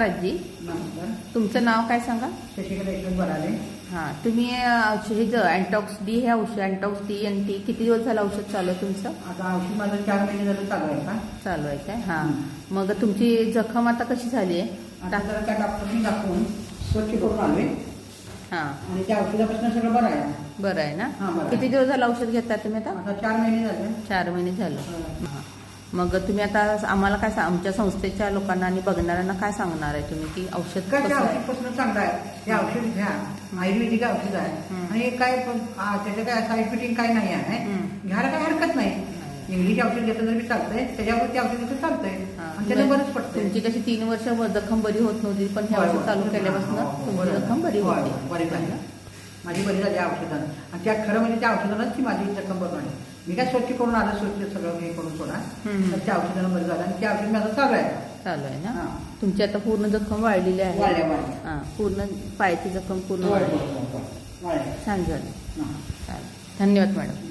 आजी, नमस्कार. तुमचं नाव काय सांगा? शशिकला यशवंत बराले. हां, तुम्ही हे अँटॉक्स डी हे औषध अँटॉक्स डी एन टी किती दिवस झालं औषध चालू आहे तुमचं? आता औषध माझं 4 महिने झालं चालू आहे का? चालू आहे काय? हां, मग तुमची जखम आता कशी झाली आहे? आता जरा त्या डॉक्टरनी दाखवून स्वच्छ करून आलोय हां, आणि त्या औषधापासून सगळं बरं आहे. बरं आहे ना? हां, बरं आहे. किती दिवस झालं औषध घेता तुम्ही आता? आता 4 महिने झाले. 4 महिने झालं. हो. हां, मग तुम्ही आता आम्हाला काय आमच्या संस्थेच्या लोकांना आणि बघणाऱ्यांना काय सांगणार आहे तुम्ही की औषध काय त्या कसं आहे? औषधपासून चांगलं आहे. हे औषध घ्या, आयुर्वेदिक औषध आहे आणि हे काय त्याचं काय साईड इफेक्ट काय नाही आहे. घ्यायला काय हरकत नाही. इंग्लिश औषध घेतलं तरी चालतंय, त्याच्यावर ते औषध घेतलं चालतंय आणि त्याला बरंच पडतंय. तुमची कशी 3 वर्ष जखम बरी होत नव्हती, पण हे औषध चालू केल्यापासून तुमची जखम बरी होती. बरी झाली, माझी बरी झाली औषधानं. आणि त्या खरं म्हणजे त्या औषधानंच ती माझी जखम बरी झाली. मी काय स्वच्छ करून आलं, स्वच्छ सगळं हे करून सोडा, तर त्या औषधानं बरं झालं आणि त्या औषध माझं चालू आहे. चालू आहे ना? हां. तुमची आता पूर्ण जखम वाढलेली आहे. वाढल्या. हां, पूर्ण पायाची जखम पूर्ण वाढली. छान झाली. हां. चालेल. धन्यवाद मॅडम.